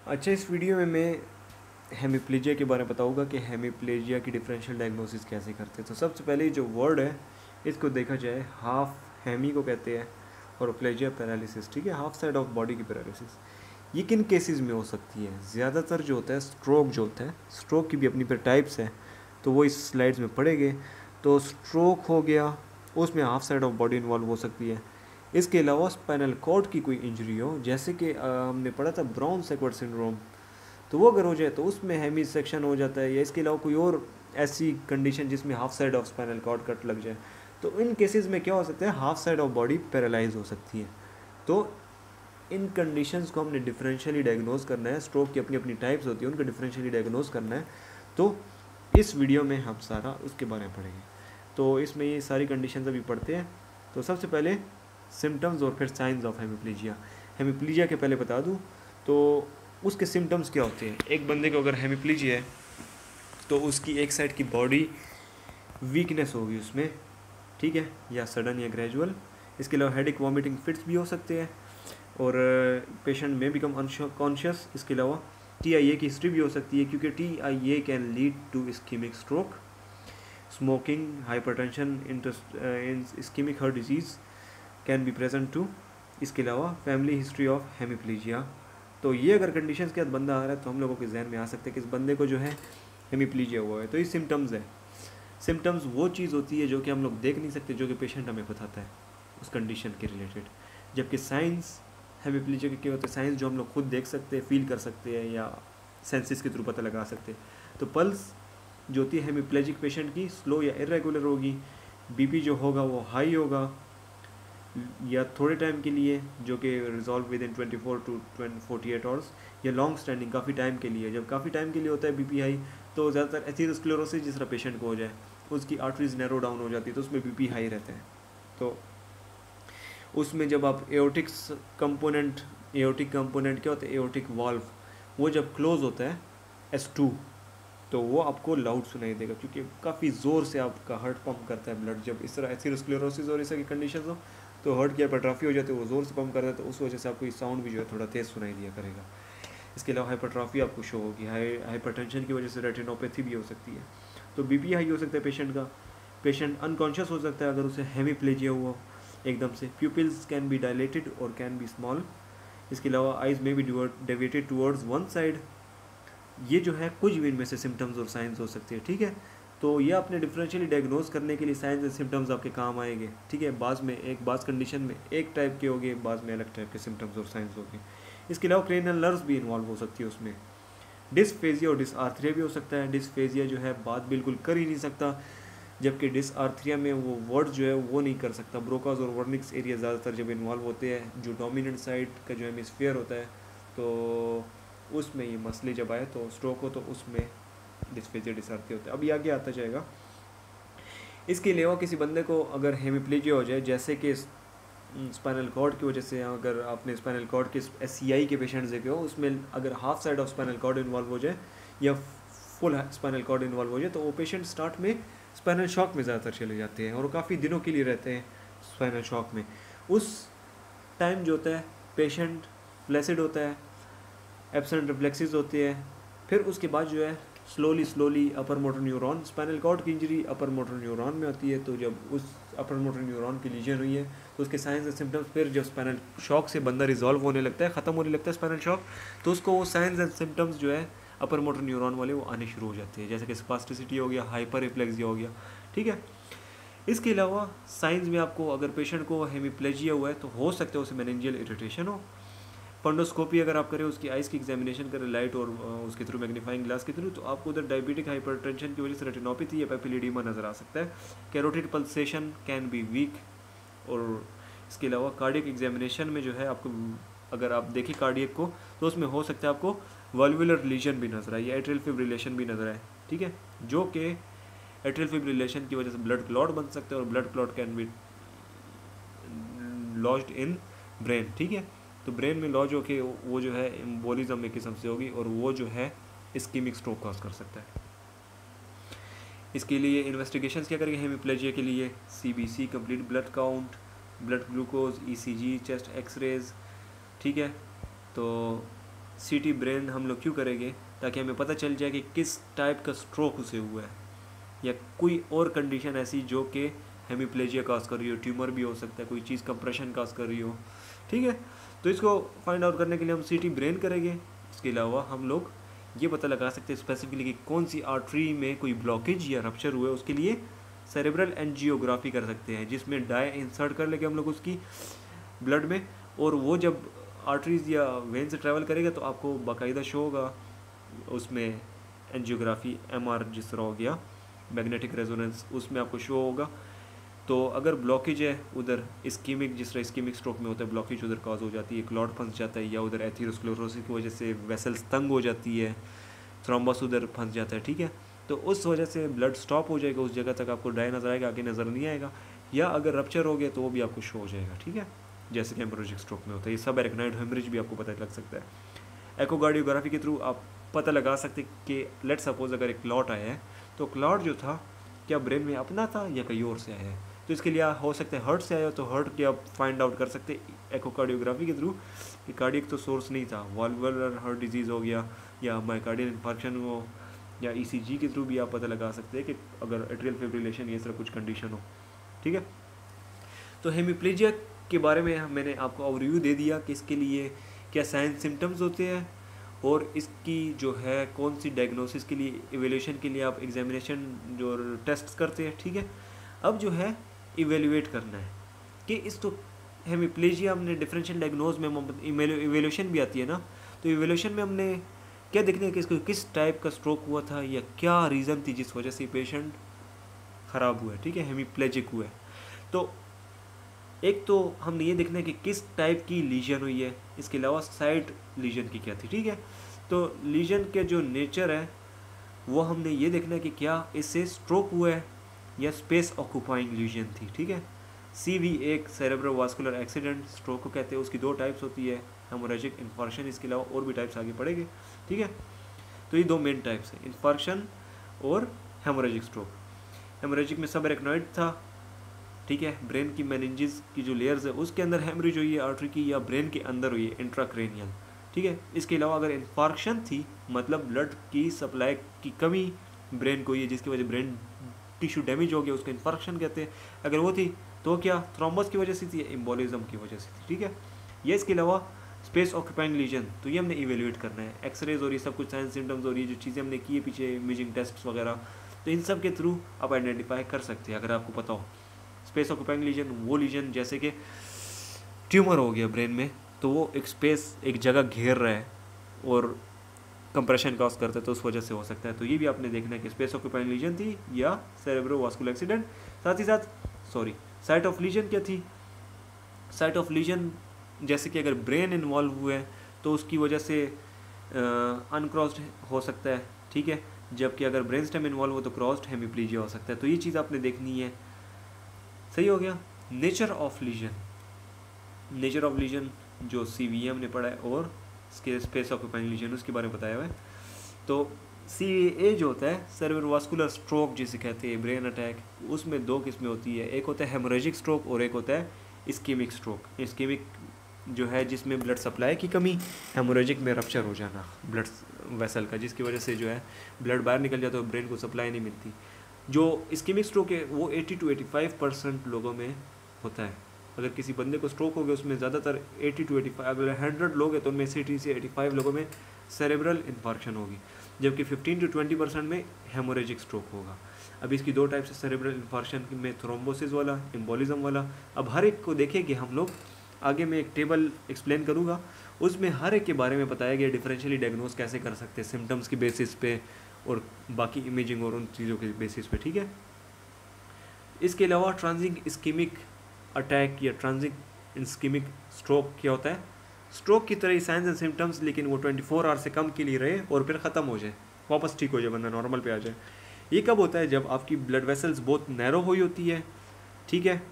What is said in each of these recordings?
अच्छा, इस वीडियो में मैं हेमिप्लीजिया के बारे में बताऊंगा कि हेमिप्लीजिया की डिफरेंशियल डायग्नोसिस कैसे करते हैं। तो सबसे पहले जो वर्ड है इसको देखा जाए, हाफ हेमी को कहते हैं और प्लेजिया पैरालिसिस, ठीक है, हाफ साइड ऑफ बॉडी की पैरालिसिस। ये किन केसेस में हो सकती है? ज़्यादातर जो होता है स्ट्रोक जो होता है, स्ट्रोक की भी अपनी पर टाइप्स हैं, तो वो इस स्लाइड्स में पढ़ेंगे। तो स्ट्रोक हो गया, उसमें half side of body involve हो सकती है। इसके अलावा स्पाइनल कॉर्ड की कोई इंजरी हो, जैसे कि हमने पढ़ा था ब्राउन सेक्वर्ड सिंड्रोम, तो वो अगर हो जाए तो उसमें हेमी सेक्शन हो जाता है। या इसके अलावा कोई और ऐसी कंडीशन जिसमें half side of spinal cord cut लग जाए, तो इन केसेस में क्या हो सकता है, half side of body paralyse हो सकती है। तो इन कंडीशंस को हमने डिफरेंशियली डायग्नोज करना है। स्ट्रोक की अपनी अपनी टाइप्स होती है, उनको डिफरेंशियली डायग्नोज करना है। तो इस वीडियो में हम सारा उसके बारे में पढ़ेंगे। तो इसमें ये सारी कंडीशंस अभी पढ़ते हैं। तो सबसे पहले सिम्टम्स और फिर साइंस ऑफ हेमिप्लीजिया। हेमिप्लीजिया के पहले बता दूं तो उसके सिम्टम्स क्या होते हैं। एक बंदे को अगर हेमिप्लीजिया है तो उसकी एक साइड की बॉडी वीकनेस होगी उसमें, ठीक है, या सडन या ग्रेजुअल। इसके अलावा हेडेक, वॉमिटिंग फिट्स भी हो सकते हैं और पेशेंट में बिकम अनकॉन्शियस। इसके अलावा TIA की हिस्ट्री भी हो सकती है, क्योंकि TIA can lead to ischemic stroke. Smoking, hypertension, ischemic heart disease can be present too. इसके अलावा फैमिली हिस्ट्री ऑफ हेमिप्लीजिया। तो ये अगर कंडीशंस के साथ बंदा आ रहा है तो हम लोगों के जहन में आ सकते हैं कि इस बंदे को जो है हेमिप्लीजिया हुआ है। तो ये सिम्टम्स है। सिम्टम्स वो चीज़ होती है जो कि हम लोग देख नहीं सकते, जो कि पेशेंट हमें बताता है उस कंडीशन के रिलेटेड। जबकि साइंस हेमिप्लीजिया के क्या होते हैं, साइंस जो हम लोग खुद देख सकते हैं, फील कर सकते हैं या सेंसिस के थ्रू पता लगा सकते हैं। तो पल्स जो होती है हेमिप्लेजिक पेशेंट की स्लो या इरेगुलर होगी। BP जो होगा वो हाई होगा या थोड़े टाइम के लिए, जो कि resolve with in 24 to 48 hours, या लॉन्ग स्टैंडिंग काफ़ी टाइम के लिए। जब काफ़ी टाइम के लिए होता है BP हाई, तो ज़्यादातर एथेरोस्क्लेरोसिस जिस तरह पेशेंट को हो जाए, उसकी आर्टरीज नैरो डाउन हो जाती है, तो उसमें BP हाई रहता है। तो उसमें जब आप एओटिक कंपोनेंट क्या होता है, एओटिक वाल्व, वो जब क्लोज होता है S2, तो वो आपको लाउड सुनाई देगा, क्योंकि काफ़ी ज़ोर से आपका हार्ट पंप करता है ब्लड। जब इस तरह एथेरोस्क्लेरोसिस और इस तरह की कंडीशन हो तो हार्ट की हाइपरट्रॉफी हो जाती है, वो ज़ोर से पंप करता है, तो उस वजह से आपको साउंड भी जो है थोड़ा तेज़ सुनाई दिया करेगा। इसके अलावा हाइपरट्रॉफी आपको शो होगी। हाइपरटेंशन की वजह से रेटिनोपैथी भी हो सकती है। तो BP हाई हो सकता है पेशेंट का। पेशेंट अनकॉन्शियस हो सकता है अगर उसे हेमिप्लेजिया हुआ एकदम से। प्यूपिल्स कैन बी डायलेटेड और कैन बी स्मॉल। इसके अलावा आइज में be deviated towards one side. ये जो है कुछ भी इनमें से सिम्टम्स और साइंस हो सकते हैं, ठीक है। तो ये आपने डिफरेंशियली डायग्नोज करने के लिए साइंस एंड सिम्टम्स आपके काम आएंगे, ठीक है। बाज़ कंडीशन में एक टाइप के होंगे, बाज़ में अलग टाइप के सिम्टम्स और साइंस होंगे। इसके अलावा क्रेनियल नर्व्स भी इन्वॉल्व हो सकती है उसमें। डिस्फेजिया और डिसआर्थरिया भी हो सकता है। डिस्फेजिया जो है बात बिल्कुल कर ही नहीं सकता, जबकि डिसआर्थरिया में वो वर्ड जो है वो नहीं कर सकता। ब्रोकाज और वर्निक्स एरिया ज़्यादातर जब इन्वॉल्व होते हैं, जो डोमिनेंट साइड का जो हेमिस्फीयर होता है, तो उसमें ये मसले जब आए तो स्ट्रोक हो तो उसमें डिस्फेजिया डिसआर्थरिया होता है। अभी आगे आता जाएगा। इसके अलावा किसी बंदे को अगर हेमिप्लीजिया हो जाए, जैसे कि स्पाइनल कॉर्ड की वजह से, अगर आपने स्पाइनल कॉर्ड के SCI के पेशेंट्स देखे हो, उसमें अगर half side of spinal cord involve हो जाए या फुल स्पाइनल कॉर्ड इन्वॉल्व हो जाए, तो वो पेशेंट स्टार्ट में स्पाइनल शॉक में ज़्यादातर चले जाते हैं और काफ़ी दिनों के लिए रहते हैं स्पाइनल शॉक में। उस टाइम जो होता है पेशेंट फ्लैसिड होता है, एब्सेंट रिफ्लेक्सेस होते हैं। फिर उसके बाद जो है slowly upper motor neuron, spinal cord की इंजरी अपर मोटर न्यूरॉन में होती है। तो जब उस अपर मोटर न्यूरॉन की लीजन हुई है तो उसके साइंस एंड सिम्टम्स, फिर जब स्पाइनल शॉक से बंदा रिजॉल्व होने लगता है, ख़त्म होने लगता है स्पाइनल शॉक, तो उसको वो साइंस एंड सिम्टम्स जो है अपर मोटर न्यूरॉन वाले वो आने शुरू हो जाते हैं, जैसे कि स्पास्टिसिटी हो गया, हाइपर रिफ्लेक्सिया हो गया, ठीक है। इसके अलावा साइंस में आपको अगर पेशेंट को हेमिप्लेजिया हुआ है तो हो सकता है उसे मेनिंजियल इरिटेशन हो। पंडोस्कोपी अगर आप करें, उसकी आइज़ की एग्जामिनेशन करें लाइट और उसके थ्रू, मैग्नीफाइंग ग्लास के थ्रू, तो आपको उधर डायबिटिक हाइपरटेंशन की वजह से रेटिनोपैथी या पैपिलिडीमा नज़र आ सकता है। Carotid pulsation can be weak. और इसके अलावा कार्डियक एग्जामिनेशन में जो है आपको, अगर आप देखें कार्डियक को, तो उसमें हो सकता है आपको वल्वुलर लीजन भी नजर आए या एट्रियल फिब्रिलेशन भी नजर आए, ठीक है, जो कि एट्रियल फिब्रिलेशन की वजह से ब्लड क्लॉट बन सकता है और blood clot can be lodged in brain, ठीक है। तो ब्रेन में लॉज होके वो जो है एम्बोलिज्म एक किस्म से होगी और वो जो है इस्कीमिक स्ट्रोक कॉज कर सकता है। इसके लिए इन्वेस्टिगेशंस क्या करेंगे हेमिप्लेजिया के लिए? CBC, complete blood count, blood glucose, ECG, chest X rays, ठीक है। तो सीटी ब्रेन हम लोग क्यों करेंगे, ताकि हमें पता चल जाए कि किस टाइप का स्ट्रोक उसे हुआ है, या कोई और कंडीशन ऐसी जो कि हेमीप्लेजिया काज कर रही हो, ट्यूमर भी हो सकता है, कोई चीज़ कंप्रेशन काज कर रही हो, ठीक है। तो इसको फाइंड आउट करने के लिए हम सीटी ब्रेन करेंगे। इसके अलावा हम लोग ये पता लगा सकते हैं स्पेसिफिकली कि कौन सी आर्टरी में कोई ब्लॉकेज या रप्चर हुआ है। उसके लिए सेरेब्रल एंजियोग्राफी कर सकते हैं, जिसमें डाई इंसर्ट कर लेंगे हम लोग उसकी ब्लड में, और वो जब आर्टरीज या वेन से ट्रैवल करेगा तो आपको बाकायदा शो होगा उसमें एंजियोग्राफी, एमआर जिस तरह हो गया, मैग्नेटिक रेजोनेंस, उसमें आपको शो होगा। तो अगर ब्लॉकेज है उधर, इस्कीमिक जिस तरह इस्कीमिक स्ट्रोक में होता है ब्लॉकेज उधर कॉज हो जाती है, क्लॉट फंस जाता है, या उधर एथेरोस्क्लेरोसिस की वजह से वेसल्स तंग हो जाती है, थ्रोम्बस उधर फंस जाता है, ठीक है। तो उस वजह से ब्लड स्टॉप हो जाएगा, उस जगह तक आपको डाई नजर आएगा, आगे नज़र नहीं आएगा, या अगर रप्चर हो गया तो वो भी आपको शो हो जाएगा, ठीक है, जैसे कि हेमोरेजिक स्ट्रोक में होता है। ये सब एरेक्नॉइड हेमरेज भी आपको पता लग सकता है। एकोकार्डियोग्राफी के थ्रू आप पता लगा सकते कि लेट सपोज अगर एक क्लॉट आया है तो क्लॉट जो था क्या ब्रेन में अपना था या कहीं और से आया है। तो इसके लिए हो सकता है हर्ट से आया, तो हर्ट के आप फाइंड आउट कर सकते एकोकार्डियोग्राफी के थ्रू कि कार्डियक तो सोर्स नहीं था, वाल्वुलर हार्ट डिजीज़ हो गया या माइकार्डियल इन्फार्क्शन हो, या ईसीजी के थ्रू भी आप पता लगा सकते हैं कि अगर एट्रियल फिब्रिलेशन ये तरह कुछ कंडीशन हो, ठीक है। तो हेमीप्लेजिया के बारे में मैंने आपको ओवरव्यू दे दिया कि इसके लिए क्या साइन सिम्टम्स होते हैं, और इसकी जो है कौन सी डायग्नोसिस के लिए, इवेल्यूशन के लिए आप एग्जामिनेशन जो टेस्ट करते हैं, ठीक है। अब जो है इवेल्युएट करना है कि इस तो हेमीप्लेजिया हमने डिफरेंशियल डायग्नोज में इवेल्यूशन भी आती है ना, तो इवेल्यूशन में हमने क्या देखना है कि इसको किस टाइप का स्ट्रोक हुआ था या क्या रीज़न थी जिस वजह से पेशेंट ख़राब हुआ है, ठीक है, हेमीप्लेजिक हुआ है। तो एक तो हमने ये देखना है कि किस टाइप की लीजन हुई है, इसके अलावा साइड लीजन की क्या थी, ठीक है। तो लीजन के जो नेचर है वो हमने ये देखना है कि क्या इससे स्ट्रोक हुआ है या स्पेस ऑक्यूपाइंग लीजन थी, ठीक है। CV एक सेरेब्रोवास्कुलर एक्सीडेंट स्ट्रोक को कहते हैं, उसकी दो टाइप्स होती है, हेमोरेजिक इन्फार्क्शन, इसके अलावा और भी टाइप्स आगे पढ़ेंगे, ठीक है। तो ये दो मेन टाइप्स हैं, इन्फार्क्शन और हेमोरेजिक स्ट्रोक। हेमोरेजिक में सब एरेक्नॉइड था, ठीक है, ब्रेन की मेनिंजेस की जो लेयर्स है उसके अंदर हेमरेज हुई है आर्टरी की, या ब्रेन के अंदर हुई है इंट्राक्रेनियल, ठीक है। इसके अलावा अगर इन्फार्क्शन थी, मतलब ब्लड की सप्लाई की कमी ब्रेन को हुई है जिसकी वजह ब्रेन टिश्यू डैमेज हो गया, उसको इन्फार्क्शन कहते हैं। अगर वो थी तो क्या थ्रोम्बस की वजह से थी या एम्बोलिज्म की वजह से थी, ठीक है। ये इसके अलावा स्पेस ऑक्यूपाइंग लीजन, तो ये हमने इवेल्युएट करना है, एक्सरेज और ये सब कुछ साइंस सिम्टम्स और ये जो चीज़ें हमने की है पीछे इमेजिंग टेस्ट वगैरह, तो इन सब के थ्रू आप आइडेंटिफाई कर सकते हैं अगर आपको पता हो। स्पेस ऑक्यूपाइंग लीजन वो लीजन जैसे कि ट्यूमर हो गया ब्रेन में, तो वो एक स्पेस एक जगह घेर रहा है और कंप्रेशन कॉज करता है, तो उस वजह से हो सकता है। तो ये भी आपने देखना है कि स्पेस ऑक्यूपाइंग लीजन थी या सेरेब्रोवास्कुलर एक्सीडेंट। साथ ही साथ साइट ऑफ लीजन क्या थी, साइट ऑफ लीजन जैसे कि अगर ब्रेन इन्वॉल्व हुआ है तो उसकी वजह से अनक्रॉस्ड हो सकता है, ठीक है, जबकि अगर ब्रेन स्टेम इन्वॉल्व हो तो क्रॉस्ड हेमीप्लीजिया हो सकता है। तो ये चीज़ आपने देखनी है, सही हो गया। Nature of legion, nature of legion जो CVM ने पढ़ा है और इसके स्पेस ऑक्यूपाइंग लीजन उसके बारे में बताया हुआ है। तो CVA जो होता है सेरेब्रोवास्कुलर स्ट्रोक जिसे कहते हैं, ब्रेन अटैक, उसमें दो किस्में होती है, एक होता है हेमोरेजिक स्ट्रोक और एक होता है इस्कीमिक स्ट्रोक। इस्कीमिक जो है जिसमें ब्लड सप्लाई की कमी, हेमोरेजिक में रप्चर हो जाना ब्लड वेसल का, जिसकी वजह से जो है ब्लड बाहर निकल जाता है और ब्रेन को सप्लाई नहीं मिलती। जो इस्कीमिक स्ट्रोक है वो 80 to 85% लोगों में होता है। अगर किसी बंदे को स्ट्रोक हो गया उसमें ज़्यादातर 80 to 85, अगर 100 लोग हैं तो उनमें 80 से 85 लोगों में सेरेब्रल इन्फार्क्शन होगी, जबकि 15 to 20% में हेमोरेजिक स्ट्रोक होगा। अब इसकी दो टाइप्स है सेरेब्रल इन्फार्क्शन में, थ्रोम्बोसिस वाला, एम्बोलिज्म वाला। अब हर एक को देखेंगे हम लोग, आगे मैं एक टेबल एक्सप्लेन करूँगा, उसमें हर एक के बारे में बताया गया डिफरेंशियली डायग्नोज कैसे कर सकते हैं सिम्टम्स की बेसिस पे और बाकी इमेजिंग और उन चीज़ों के बेसिस पे, ठीक है। इसके अलावा ट्रांजिट इस्कीमिक अटैक या ट्रांजिट इस्कीमिक स्ट्रोक क्या होता है, स्ट्रोक की तरह ही साइंस एंड सिम्टम्स, लेकिन वो 24 आवर से कम के लिए रहे और फिर ख़त्म हो जाए, वापस ठीक हो जाए, बंदा नॉर्मल पे आ जाए। ये कब होता है, जब आपकी ब्लड वेसल्स बहुत नैरो हुई होती है, ठीक है,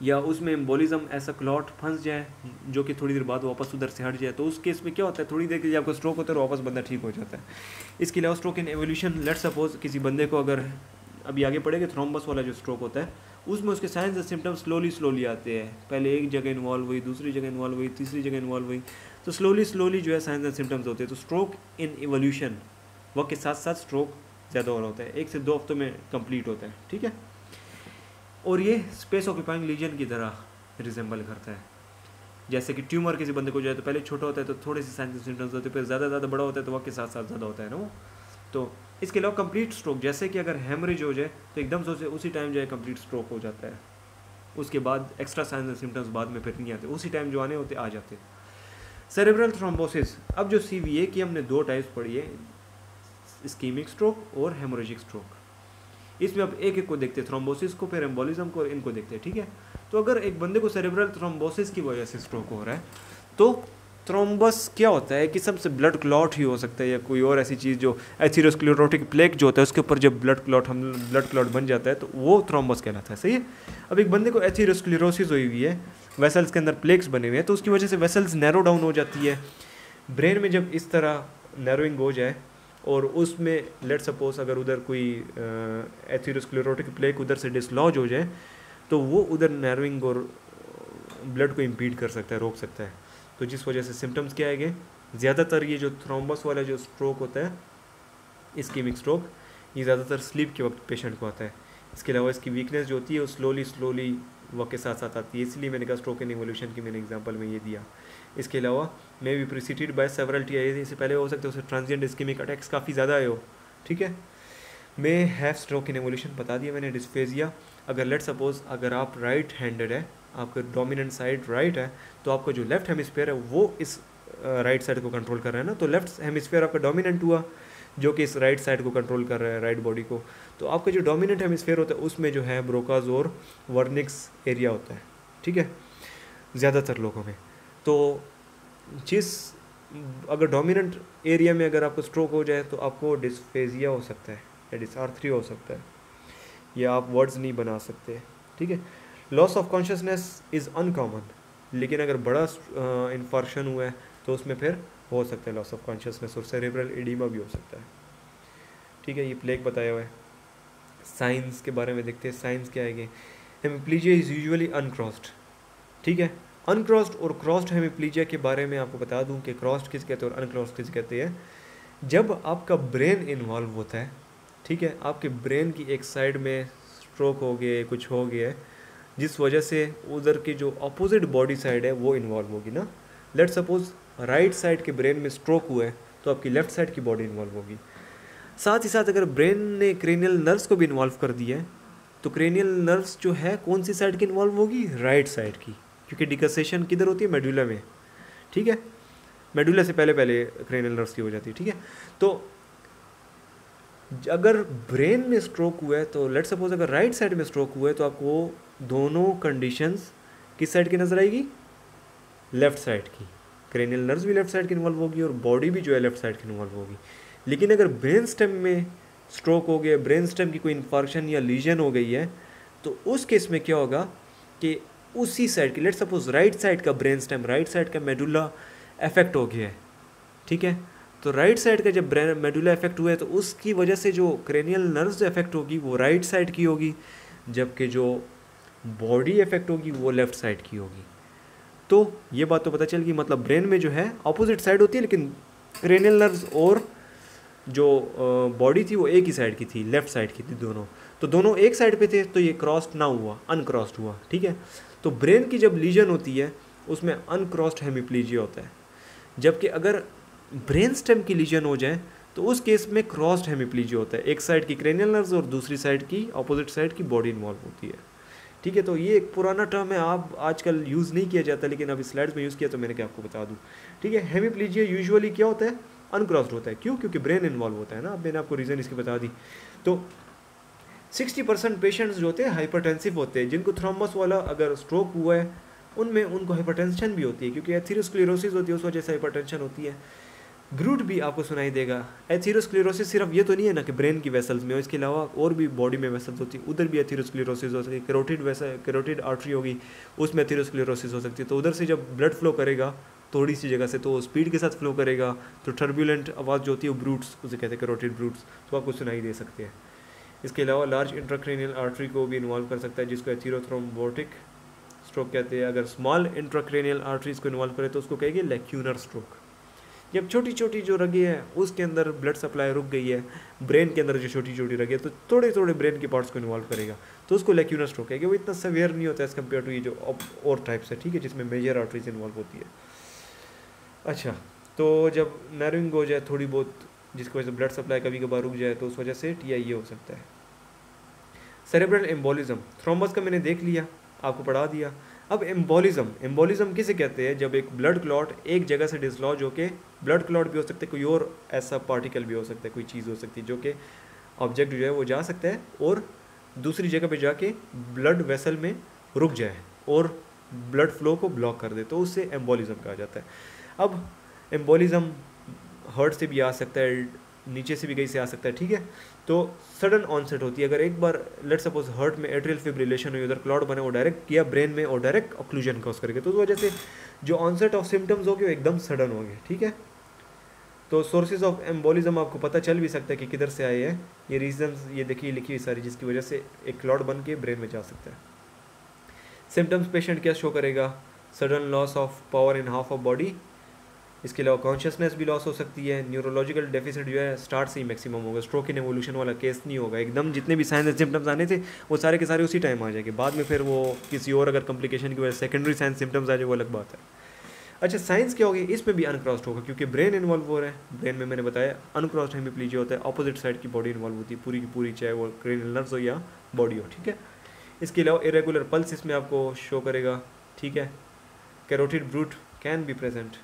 या उसमें एम्बोलिज्म ऐसा क्लॉट फंस जाए जो कि थोड़ी देर बाद वापस उधर से हट जाए। तो उस केस में क्या होता है, थोड़ी देर के लिए आपको स्ट्रोक होता है और वापस बंदा ठीक हो जाता है। इसके अलावा stroke in evolution, let suppose किसी बंदे को, अगर अभी आगे पढ़ेंगे, थ्रोम्बस वाला जो स्ट्रोक होता है उसमें उसके साइंस एंड सिम्टम्स स्लोली आते हैं, पहले एक जगह इन्वॉल्व हुई, दूसरी जगह इन्वॉल्व हुई, तीसरी जगह इन्वॉल्व हुई, तो स्लोली जो है साइंस एंड सिम्टम्स होते हैं। तो स्ट्रोक इन इवोल्यूशन वक्त के साथ साथ स्ट्रोक ज़्यादा हो रहा होता है, 1 से 2 हफ्तों में कंप्लीट होता है, ठीक है। और ये स्पेस ऑक्यूपाइंग लीजन की तरह रिजेंबल करता है। जैसे कि ट्यूमर किसी बंदे को जो है तो पहले छोटा होता है तो थोड़े से साइंस एंड सिम्टम्स होते हैं, फिर ज़्यादा बड़ा होता है तो वक्त के साथ साथ ज़्यादा होता है ना वो। तो इसके अलावा कंप्लीट स्ट्रोक, जैसे कि अगर हेमरेज हो जाए तो एकदम से उसी टाइम जो है कंप्लीट स्ट्रोक हो जाता है, उसके बाद एक्स्ट्रा साइंस एंड सिम्टम्स बाद में फिर नहीं आते, उसी टाइम जो आने होते आ जाते हैं। सेरेब्रल थ्रोम्बोसिस, अब जो CVA की हमने 2 टाइप्स पढ़ी है, इस्कीमिक स्ट्रोक और हेमोरेजिक स्ट्रोक। इसमें अब एक को देखते हैं, थ्रोम्बोसिस को, फिर एम्बोलिज्म को, और इनको देखते हैं, ठीक है। तो अगर एक बंदे को सेरेब्रल थ्रोम्बोसिस की वजह से स्ट्रोक हो रहा है तो थ्रोम्बस क्या होता है कि सबसे ब्लड क्लॉट ही हो सकता है या कोई और ऐसी चीज़ जो एथेरोस्क्लेरोटिक प्लेक जो होता है उसके ऊपर जब ब्लड क्लॉट बन जाता है तो वो थ्रोम्बस कहलाता है, सही है। अब एक बंदे को एथेरोस्क्लेरोसिस हुई हुई है, वेसल्स के अंदर प्लेक्स बने हुए हैं, तो उसकी वजह से वेसल्स नैरो डाउन हो जाती है। ब्रेन में जब इस तरह नैरोइंग हो जाए और उसमें लेट सपोज अगर उधर कोई एथेरोस्क्लेरोटिक प्लेक उधर से डिसलॉज हो जाए तो वो उधर नैरोइंग और ब्लड को इम्पीड कर सकता है, रोक सकता है। तो जिस वजह से सिम्टम्स क्या आएंगे, ज़्यादातर ये जो थ्रोम्बस वाला जो स्ट्रोक होता है, इस्कीमिक स्ट्रोक, ये ज़्यादातर स्लीप के वक्त पेशेंट को आता है। इसके अलावा इसकी वीकनेस जो होती है वो स्लोली वक्त के साथ साथ आती है, इसलिए मैंने कहा स्ट्रोक इन इवोल्यूशन की मैंने एग्जांपल में ये दिया। इसके अलावा may be preceded by several TIAs, इससे पहले हो सकते हैं उसे ट्रांजिएंट इस्कीमिक अटैक्स काफ़ी ज़्यादा आए हो, ठीक है। May have stroke in evolution बता दिया मैंने। डिस्फेजिया, अगर लेट सपोज अगर आप राइट हैंडेड है, आपका डोमिनेंट साइड राइट है, तो आपका जो लेफ्ट हेमिस्फीयर है वो इस राइट साइड को कंट्रोल कर रहा है ना, तो लेफ्ट हेमिस्फीयर आपका डोमिनेंट हुआ जो कि इस राइट साइड को कंट्रोल कर रहा है, राइट बॉडी को। तो आपका जो डोमिनेंट हेमिस्फीयर होता है उसमें जो है ब्रोकाज और वर्निक्स एरिया होता है, ठीक है, ज़्यादातर लोगों में। तो जिस अगर डोमिनेंट एरिया में अगर आपको स्ट्रोक हो जाए तो आपको डिस्फेजिया हो सकता है या डिसआर्थरी हो सकता है, या आप वर्ड्स नहीं बना सकते, ठीक है। Loss of consciousness is uncommon, लेकिन अगर बड़ा इन्फार्क्शन हुआ है तो उसमें फिर हो सकता है लॉस ऑफ कॉन्शियसनेस, और सेरेब्रल एडिमा भी हो सकता है, ठीक है। ये प्लेग बताया हुआ है। साइंस के बारे में देखते हैं, साइंस क्या है। हेमिप्लीजिया इज़ यूजुअली अनक्रॉस्ड, ठीक है। अनक्रॉस्ड और क्रॉस्ड हेमिप्लीजिया के बारे में आपको बता दूं कि क्रॉस्ड किस कहते हैं और अनक्रॉस्ड किस कहते हैं। जब आपका ब्रेन इन्वॉल्व होता है, ठीक है, आपके ब्रेन की एक साइड में स्ट्रोक हो गया, कुछ हो गया है, जिस वजह से उधर की जो अपोजिट बॉडी साइड है वो इन्वॉल्व होगी ना। लेट सपोज राइट साइड के ब्रेन में स्ट्रोक हुआ है तो आपकी लेफ्ट साइड की बॉडी इन्वॉल्व होगी। साथ ही साथ अगर ब्रेन ने क्रेनियल नर्व्स को भी इन्वॉल्व कर दिया है तो क्रेनियल नर्व्स जो है कौन सी साइड की इन्वॉल्व होगी, राइट साइड की, क्योंकि डिकसेशन किधर होती है, मेडुला में, ठीक है। मेडुला से पहले क्रेनियल नर्व्स की हो जाती है, ठीक है। तो अगर ब्रेन में स्ट्रोक हुआ है तो लेट सपोज अगर राइट साइड में स्ट्रोक हुआ है तो आपको दोनों कंडीशंस किस साइड की नजर आएगी, लेफ्ट साइड की। क्रेनियल नर्व्स भी लेफ्ट साइड की इन्वॉल्व होगी और बॉडी भी जो है लेफ्ट साइड की इन्वॉल्व होगी। लेकिन अगर ब्रेन स्टेम में स्ट्रोक हो गया, ब्रेन स्टेम की कोई इन्फार्क्शन या लीजन हो गई है, तो उस केस में क्या होगा कि उसी साइड की, लेट सपोज राइट साइड का ब्रेन स्टेम, राइट साइड का मेडुला अफेक्ट हो गया है, ठीक है। तो राइट साइड का जब ब्रेन मेडुला अफेक्ट हुआ है तो उसकी वजह से जो क्रेनियल नर्व्स अफेक्ट होगी वो राइट साइड की होगी, जबकि जो बॉडी अफेक्ट होगी वो लेफ्ट साइड की होगी। तो ये बात तो पता चल गई, मतलब ब्रेन में जो है अपोजिट साइड होती है, लेकिन क्रेनियल नर्व्स और जो बॉडी थी वो एक ही साइड की थी, लेफ्ट साइड की थी दोनों। तो दोनों एक साइड पे थे तो ये क्रॉस्ड ना हुआ, अनक्रॉस्ड हुआ, ठीक है। तो ब्रेन की जब लीजन होती है उसमें अनक्रॉस्ड हेमिप्लीजिया होता है, जबकि अगर ब्रेन स्टेम की लीजन हो जाए तो उस केस में क्रॉस्ड हेमिप्लीजिया होता है, एक साइड की क्रेनियल नर्व्स और दूसरी साइड की अपोजिट साइड की बॉडी इन्वॉल्व होती है, ठीक है। तो ये एक पुराना टर्म है, आप आजकल यूज़ नहीं किया जाता, लेकिन अभी स्लाइड्स में यूज़ किया तो मैंने क्या आपको बता दूँ, ठीक है। हेमिप्लीजिया यूजुअली क्या होता है, अनक्रॉस्ड होता है। क्यों? क्योंकि ब्रेन इन्वॉल्व होता है ना, अब मैंने आपको रीज़न इसकी बता दी। तो 60% पेशेंट्स जो होते हैं हाइपरटेंसिव होते हैं, जिनको थ्रोम्बस वाला अगर स्ट्रोक हुआ है उनमें उनको हाइपरटेंशन भी होती है, क्योंकि एथेरोस्क्लेरोसिस होती है, उस वजह से हाइपरटेंशन होती है। ग्रूट भी आपको सुनाई देगा। एथेरोस्क्लेरोसिस सिर्फ ये तो नहीं है ना कि ब्रेन की वेसल्स में हो, इसके अलावा और भी बॉडी में वेसल्स होती है, उधर भी एथेरोस्क्लेरोसिस हो सकती है। कैरोटिड आर्टरी होगी, उसमें एथेरोस्क्लेरोसिस हो सकती है। तो उधर से जब ब्लड फ्लो करेगा थोड़ी सी जगह से तो स्पीड के साथ फ्लो करेगा, तो टर्बुलेंट आवाज़ जो होती है वो ब्रूट्स, उसे कहते हैं कैरोटिड ब्रूट्स, तो आपको सुनाई दे सकते हैं। इसके अलावा लार्ज इंट्राक्रेनियल आर्टरी को भी इन्वॉल्व कर सकता है, जिसको एथेरोथ्रोम्बोटिक स्ट्रोक कहते हैं। अगर स्मॉल इंट्राक्रेनियल आर्टरीज को इन्वॉल्व करे तो उसको कहेंगे लैक्यूनर स्ट्रोक। जब छोटी छोटी जो रगें हैं उसके अंदर ब्लड सप्लाई रुक गई है, ब्रेन के अंदर जो छोटी छोटी रगें तो थोड़े थोड़े ब्रेन के पार्ट्स को इन्वॉल्व करेगा, तो उसको लैक्यूनर स्ट्रोक है कि वो इतना सवेयर नहीं होता है एज कम्पेयर टू ये जो और टाइप्स है, ठीक है, जिसमें मेजर आर्टरीज इन्वॉल्व होती है। अच्छा, तो जब नर्विंग हो जाए थोड़ी बहुत, जिसकी वजह से ब्लड सप्लाई कभी कभार रुक जाए, तो उस वजह से TIA हो सकता है। सेरेब्रल एम्बोलिज्म, थ्रोम्बस का मैंने देख लिया, आपको पढ़ा दिया। अब एम्बोलिज्म किसे कहते हैं? जब एक ब्लड क्लॉट एक जगह से डिसलॉज होके, ब्लड क्लॉट भी हो सकता है, कोई और ऐसा पार्टिकल भी हो सकता है, कोई चीज़ हो सकती है जो कि ऑब्जेक्ट जो है वो जा सकता है और दूसरी जगह पे जाके ब्लड वेसल में रुक जाए और ब्लड फ्लो को ब्लॉक कर दे, तो उससे एम्बोलिज्म कहा जाता है। अब एम्बोलिज्म हार्ट से भी आ सकता है, नीचे से भी कहीं से आ सकता है, ठीक है। तो सडन ऑनसेट होती है, अगर एक बार लेट सपोज हार्ट में एट्रियल फिब्रिलेशन हुई, उधर क्लॉट बने, वो डायरेक्ट किया ब्रेन में और डायरेक्ट ऑक्लूजन कॉज करके, तो उस वजह से जो ऑनसेट ऑफ सिम्टम्स हो गए वो एकदम सडन हो गए, ठीक है। तो सोर्सेज ऑफ एम्बोलिज्म आपको पता चल भी सकता है कि किधर से आए हैं, ये रीजंस ये देखिए लिखी हुई सारी, जिसकी वजह से एक क्लॉट बन के ब्रेन में जा सकता है। सिम्टम्स पेशेंट क्या शो करेगा? Sudden loss of power in half of body, इसके अलावा कॉन्शियसनेस भी लॉस हो सकती है। न्यूरोलॉजिकल डेफिसिट जो है स्टार्ट से ही मैक्सिमम होगा, स्ट्रोक इन एवोल्यूशन वाला केस नहीं होगा, एकदम जितने भी साइंस एंड सिम्टम्स आने थे वो सारे के सारे उसी टाइम आ जाएंगे, बाद में फिर वो किसी और अगर कॉम्प्लिकेशन की वजह से सेकेंडरी साइंस सिम्टम्स आ जाए वो अलग बात है। अच्छा, साइंस क्या होगी? इसमें भी अनक्रॉस्ड होगा क्योंकि ब्रेन इन्वॉल्व हो रहा है। ब्रेन में मैंने बताया अनक्रॉस्ड हेमिप्लीजिया होता है, अपोजिट साइड की बॉडी इन्वॉल्व होती है पूरी की पूरी, चाहे वो क्रेनियल नर्व्स हो या बॉडी हो, ठीक है। इसके अलावा इरेगुलर पल्स इसमें आपको शो करेगा, ठीक है। Carotid brute can be present,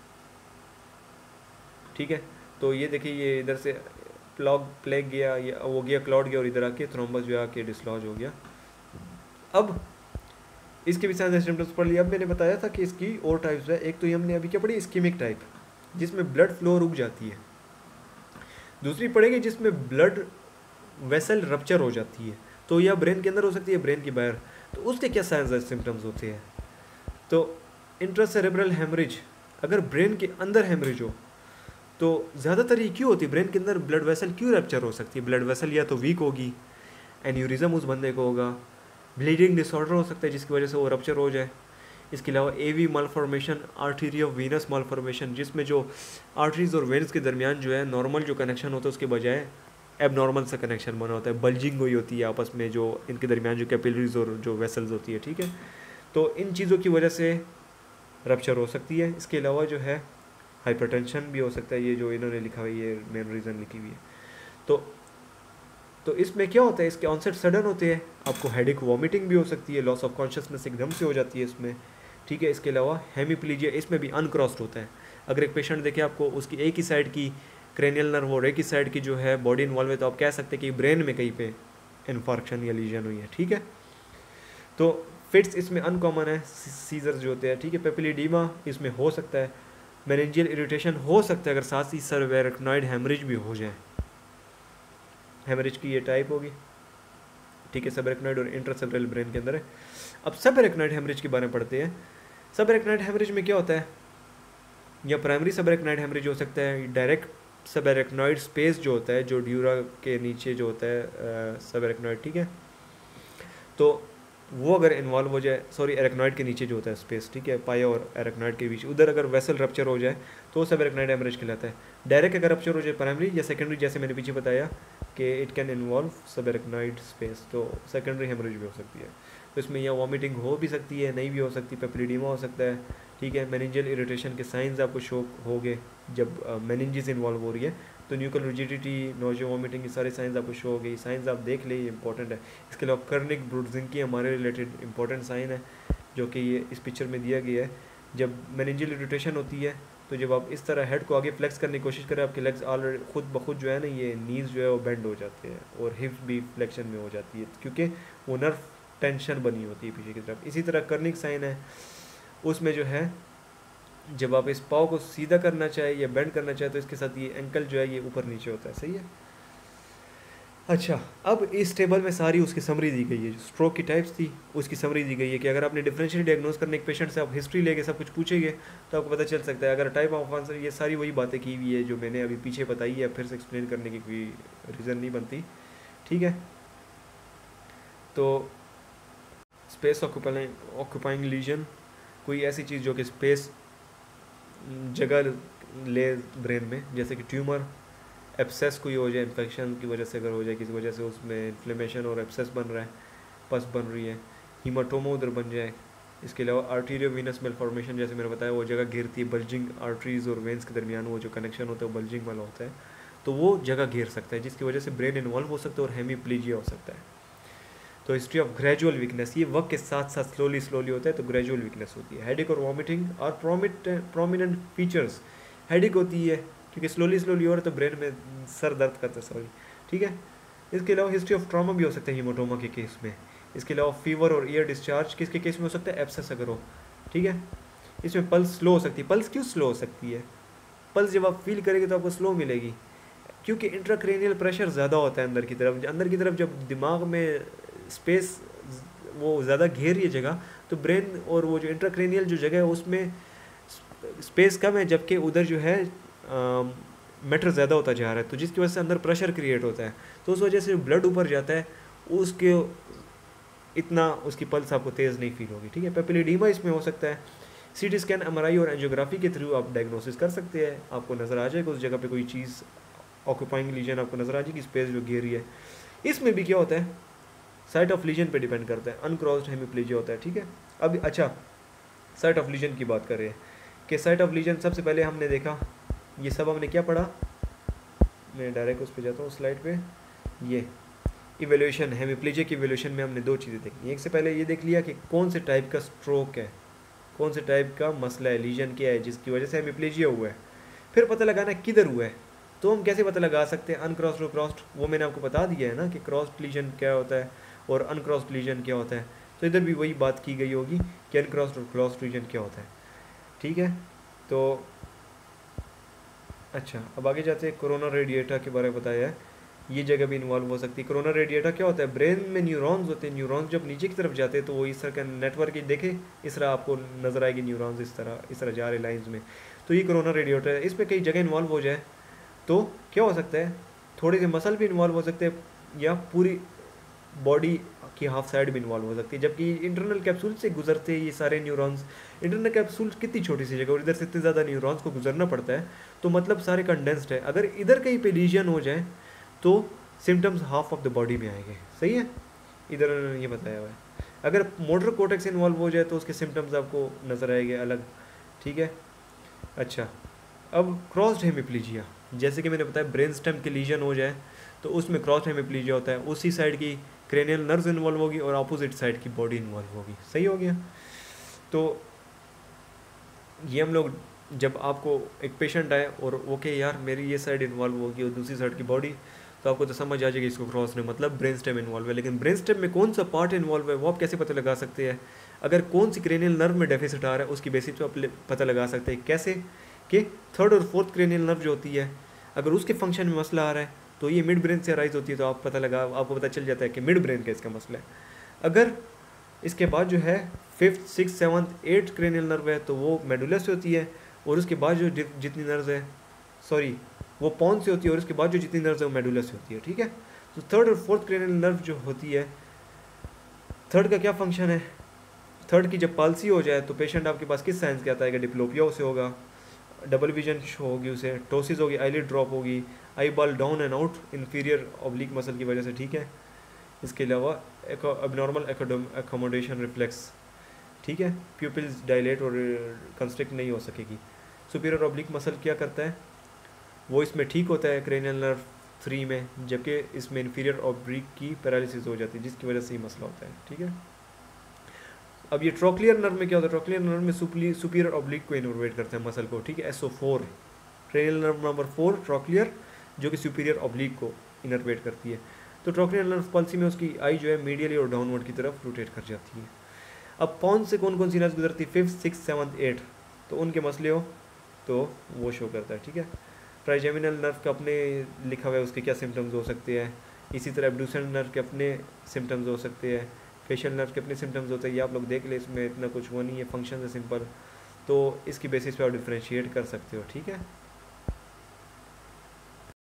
ठीक है। तो ये देखिए, ये इधर से प्लेग गया, या वो गया क्लॉट गया और इधर आके थ्रोम्बस जो आके डिसलॉज हो गया। अब इसके भी साइंस सिम्टम्स पढ़ लिया। अब मैंने बताया था कि इसकी और टाइप्स है, एक तो ये हमने अभी क्या पढ़ी, इस्कीमिक टाइप, जिसमें ब्लड फ्लो रुक जाती है। दूसरी पढ़ेगी जिसमें ब्लड वेसल रप्चर हो जाती है, तो यह ब्रेन के अंदर हो सकती है, ब्रेन के बाहर, तो उसके क्या साइंस सिम्टम्स होते हैं। तो इंट्रासेरेब्रल हेमरेज, अगर ब्रेन के अंदर हेमरेज हो तो ज़्यादातर ये क्यों होती है? ब्रेन के अंदर ब्लड वेसल क्यों रप्चर हो सकती है? ब्लड वेसल या तो वीक होगी, एन्यूरिज्म उस बंदे को होगा, ब्लीडिंग डिसऑर्डर हो सकता है जिसकी वजह से वो रप्चर हो जाए। इसके अलावा AV malformation, arterio Venus malformation, जिसमें जो आर्टरीज और वेन्स के दरमियान जो है नॉर्मल जो कनेक्शन होता है उसके बजाय एबनॉर्मल सा कनेक्शन बना होता है, बल्जिंग हुई होती है आपस में, जो इनके दरमियान जो कैपिलरीज और जो वेसल्स होती है, ठीक है। तो इन चीज़ों की वजह से रप्चर हो सकती है। इसके अलावा जो है हाइपरटेंशन भी हो सकता है, ये जो इन्होंने लिखा हुआ है ये मेन रीज़न लिखी हुई है। तो इसमें क्या होता है, इसके ऑनसेट सडन होते हैं, आपको हेडेक वॉमिटिंग भी हो सकती है, लॉस ऑफ कॉन्शियसनेस एकदम से हो जाती है इसमें, ठीक है। इसके अलावा हेमिप्लीजिया, इसमें भी अनक्रॉस्ड होता है। अगर एक पेशेंट देखे आपको उसकी एक ही साइड की क्रेनियल नर्व और एक ही साइड की जो है बॉडी इन्वॉल्व है, तो आप कह सकते हैं कि ब्रेन में कहीं पे इन्फार्क्शन या लीजन हुई है, ठीक है। तो फिट्स इसमें अनकॉमन है, सीजर्स जो होते हैं, ठीक है। पेपिलिडीमा इसमें हो सकता है, मेनिंजियल इरिटेशन हो सकता है, अगर साथ ही सर्वैराक्नॉइड हेमरेज भी हो जाए। हेमरेज की ये टाइप होगी, ठीक है, सबैराक्नॉइड और इंट्रासेरेब्रल ब्रेन के अंदर है। अब सबैराक्नॉइड हेमरेज के बारे में पढ़ते हैं। सबैराक्नॉइड हेमरेज में क्या होता है, या प्राइमरी सबैराक्नॉइड हेमरेज हो सकता है, डायरेक्ट सबैराक्नॉइड स्पेस जो होता है, जो ड्यूरा के नीचे जो होता है सबैराक्नॉइड, ठीक है, तो वो अगर इन्वॉल्व हो जाए, सॉरी एरेक्नॉइड के नीचे जो होता है स्पेस, ठीक है, पाया और एरेक्नॉइड के बीच, उधर अगर वेसल रप्चर हो जाए तो सबैराक्नॉइड हेमरेज कहलाता है। डायरेक्ट अगर रप्चर हो जाए प्राइमरी या सेकेंडरी, जैसे मैंने पीछे बताया कि इट कैन इन्वॉल्व सबैराक्नॉइड स्पेस, तो सेकेंडरी हेमरेज भी हो सकती है। तो इसमें या वॉमिटिंग हो भी सकती है, नहीं भी हो सकती, पेपिलिडीमा हो सकता है, ठीक है। मेनिंजियल इरिटेशन के साइंस आपको शो हो गए जब मेनिंजिस इन्वॉल्व हो रही है, तो न्यूकल रिजिडिटी, नोजिया, वॉमिटिंग, ये सारे साइंस आपको शो हो गई। साइंस आप देख ले, ये इंपॉर्टेंट है। इसके अलावा कर्निक ब्रुडजिंकी हमारे रिलेटेड इंपॉर्टेंट साइन है, जो कि ये इस पिक्चर में दिया गया है। जब मेनिंजियल इरिटेशन होती है तो जब आप इस तरह हेड को आगे फ्लेक्स करने की कोशिश करें, आपके लेग्स ऑलरेडी खुद ब खुद जो है ना, ये नीज जो है वो बेंड हो जाते हैं और हिप्स भी फ्लेक्शन में हो जाती है, क्योंकि वो नर्व टेंशन बनी होती है पीछे की तरफ। इसी तरह कर्निक साइन है, उसमें जो है जब आप इस पाव को सीधा करना चाहे या बेंड करना चाहे तो इसके साथ ये एंकल जो है ये ऊपर नीचे होता है, सही है। अच्छा, अब इस टेबल में सारी उसकी समरी दी गई है, जो स्ट्रोक की टाइप्स थी उसकी समरी दी गई है कि अगर आपने डिफरेंशियल डायग्नोस करने एक पेशेंट से आप हिस्ट्री लेके सब कुछ पूछेंगे तो आपको पता चल सकता है। अगर टाइप ऑफ आंसर, ये सारी वही बातें की हुई है जो मैंने अभी पीछे बताई है, फिर से एक्सप्लेन करने की कोई रीज़न नहीं बनती, ठीक है। तो स्पेस ऑक्यूपाइंग लीजन, कोई ऐसी चीज़ जो कि स्पेस जगह ले ब्रेन में, जैसे कि ट्यूमर, एब्सेस कोई हो जाए इन्फेक्शन की वजह से, अगर हो जाए किसी वजह से उसमें इन्फ्लेमेशन और एब्सेस बन रहा है, पस बन रही है, हीमाटोमा उधर बन जाए। इसके अलावा आर्टीरियो वीनस मेलफॉर्मेशन, जैसे मैंने बताया वो जगह घेरती है, बल्जिंग आर्टरीज और वेंस के दरमियान वो जो कनेक्शन होता है वो बल्जिंग वाला होता है, तो वो जगह घेर सकता है, जिसकी वजह से ब्रेन इन्वॉल्व हो सकता है और हेमीप्लीजिया हो सकता है। तो हिस्ट्री ऑफ ग्रेजुअल वीकनेस, ये वक्त के साथ साथ स्लोली होता है, तो ग्रेजुअल वीकनेस होती है। हेडेक और वॉमिटिंग और प्रोमिनेंट फीचर्स, हेडेक होती है क्योंकि स्लोली हो रहा है तो ब्रेन में सर दर्द करता है, सॉरी, ठीक है। इसके अलावा हिस्ट्री ऑफ ट्रॉमा भी हो सकता है हीमोटोमा के केस में। इसके अलावा फीवर और ईयर डिस्चार्ज किसके केस में हो सकता है, एब्सेस अगर हो, ठीक है। इसमें पल्स स्लो हो सकती है। पल्स क्यों स्लो हो सकती है? पल्स जब आप फील करेंगे तो आपको स्लो मिलेगी, क्योंकि इंट्राक्रेनियल प्रेशर ज़्यादा होता है अंदर की तरफ जब दिमाग में स्पेस वो ज़्यादा घेर ये जगह, तो ब्रेन और वो जो इंट्राक्रेनियल जो जगह है उसमें स्पेस कम है, जबकि उधर जो है मैटर ज़्यादा होता जा रहा है, तो जिसकी वजह से अंदर प्रेशर क्रिएट होता है, तो उस वजह से ब्लड ऊपर जाता है, उसके इतना उसकी पल्स आपको तेज़ नहीं फील होगी, ठीक है। पेपिलिडीमा इसमें हो सकता है। सीटी स्कैन, एमआरआई और एंजियोग्राफी के थ्रू आप डायग्नोसिस कर सकते हैं, आपको नज़र आ जाएगा उस जगह पे कोई चीज़ ऑक्यूपाइंग लीजन आपको नज़र आ जाएगी, स्पेस जो घेरी है। इसमें भी क्या होता है, साइट ऑफ लीजन पे डिपेंड करता है, अनक्रॉस्ड हेमीप्लीजिया होता है, ठीक है। अब अच्छा, साइट ऑफ लीजन की बात कर रहे हैं कि साइट ऑफ लीजन सबसे पहले हमने देखा, ये सब हमने क्या पढ़ा, मैं डायरेक्ट उस पर जाता हूँ स्लाइड पे, ये इवेल्यूशन, हेमीप्लीजिया की इवेल्यूशन में हमने दो चीज़ें देखी। एक से पहले ये देख लिया कि कौन से टाइप का स्ट्रोक है, कौन से टाइप का मसला है, लीजन क्या है जिसकी वजह से हेमीप्लीजिया हुआ है। फिर पता लगाना किधर हुआ है, तो हम कैसे पता लगा सकते हैं, अनक्रॉस्ड और क्रॉस्ड, वो मैंने आपको बता दिया है ना कि क्रॉस्ड लीजन क्या होता है और अनक्रॉस्ड लीजन क्या होता है, तो इधर भी वही बात की गई होगी कि अनक्रॉस्ड और क्रॉस्ड लीजन क्या होता है, ठीक है। तो अच्छा, अब आगे जाते हैं, कोरोना रेडिएटा के बारे में बताया है, ये जगह भी इन्वॉल्व हो सकती है। कोरोना रेडिएटा क्या होता है, ब्रेन में न्यूरॉन्स होते हैं, न्यूरॉन्स जब नीचे की तरफ जाते हैं तो वो इस तरह का नेटवर्क देखे, इस तरह आपको नजर आएगी न्यूरॉन्स इस तरह जा रहे लाइंस में, तो ये कोरोना रेडिएटा है। इसमें कई जगह इन्वॉल्व हो जाए तो क्या हो सकता है, थोड़े से मसल भी इन्वॉल्व हो सकते हैं या पूरी बॉडी की हाफ साइड भी इन्वॉल्व हो सकती है, जबकि इंटरनल कैप्सूल से गुजरते ये सारे न्यूरॉन्स, इंटरनल कैप्सूल कितनी छोटी सी जगह और इधर से इतने ज़्यादा न्यूरॉन्स को गुजरना पड़ता है, तो मतलब सारे कंडेंस्ड है। अगर इधर कहीं पे लीजन हो जाए तो symptoms half of the body में आएंगे, सही है, इधर ये बताया हुआ है। अगर मोटर कोर्टेक्स इन्वॉल्व हो जाए तो उसके सिम्टम्स आपको नज़र आएंगे अलग, ठीक है। अच्छा, अब क्रॉस्ड हेमीप्लीजिया, जैसे कि मैंने बताया ब्रेन स्टेम के लीजन हो जाए तो उसमें क्रॉस्ड हेमीप्लीजिया होता है, उसी साइड की क्रेनियल नर्व्स इन्वॉल्व होगी और अपोजिट साइड की बॉडी इन्वॉल्व होगी, सही हो गया। तो ये हम लोग जब आपको एक पेशेंट आए और ओके यार मेरी ये साइड इन्वॉल्व होगी और दूसरी साइड की बॉडी, तो आपको तो समझ आ जाएगी इसको क्रॉस ने मतलब ब्रेन स्टेम इन्वॉल्व है। लेकिन ब्रेन स्टेम में कौन सा पार्ट इन्वॉल्व है वो आप कैसे पता लगा सकते हैं, अगर कौन सी क्रेनियल नर्व में डेफिसिट आ रहा है उसकी बेसिस पे आप पता लगा सकते हैं, कैसे कि थर्ड और फोर्थ क्रेनियल नर्व जो होती है अगर उसके फंक्शन में मसला आ रहा है तो ये मिड ब्रेन से अराइज होती है, तो आपको पता चल जाता है कि मिड ब्रेन का इसका मसला है। अगर इसके बाद जो है 5th 6th 7th 8th cranial nerve है तो वो मेडुला से होती है, और उसके बाद जो जितनी नर्व है, सॉरी वो पॉन से होती है, और उसके बाद जो जितनी नर्व है वो मेडुला से होती है, ठीक है। तो थर्ड और फोर्थ क्रेनियल नर्व जो होती है, थर्ड का क्या फंक्शन है, थर्ड की जब पालसी हो जाए तो पेशेंट आपके पास किस साइंस के आता है, डिप्लोपिया से होगा, डबल विजन होगी, उसे टोसिस होगी, आईलिड ड्रॉप होगी, eye ball down and out inferior oblique muscle की वजह से, ठीक है। इसके अलावा एबनॉर्मल एकोमोडेशन रिफ्लेक्स, ठीक है, प्यूपिल्स डायलेट और कंस्ट्रिक्ट नहीं हो सकेगी। सुपीरियर ऑब्लिक मसल क्या करता है, वो इसमें ठीक होता है क्रेनियल नर्व 3 में, जबकि इसमें इंफीरियर ऑब्लिक की पैरालिसिस हो जाती है जिसकी वजह से ही मसला होता है, ठीक है। अब ये ट्रोक्लियर नर्व में क्या होता है, ट्रोक्लियर नर्व में सुपीरियर ऑब्लिक को इनोवेट करता है मसल को, ठीक है, SO4 cranial nerve number 4 trochlear, जो कि सुपीरियर ऑब्लिक को इनर्वेट करती है। तो ट्रोक्लियर नर्व पल्सी में उसकी आई जो है मीडियली और डाउनवर्ड की तरफ रोटेट कर जाती है। अब पॉन से कौन कौन सी नर्व गुजरती है, 5th 6th 7th 8th, तो उनके मसले हो तो वो शो करता है, ठीक है। ट्राइजेमिनल नर्व के अपने लिखा हुआ है उसके क्या सिम्टम्स हो सकते हैं, इसी तरह एब्ड्यूसेंट नर्व के अपने सिम्टम्स हो सकते हैं, फेशियल नर्व के अपने सिम्टम्स होते हैं, ये आप लोग देख ले, इसमें इतना कुछ वो नहीं है, फंक्शन है सिंपल, तो इसकी बेसिस पे आप डिफ्रेंशिएट कर सकते हो, ठीक है।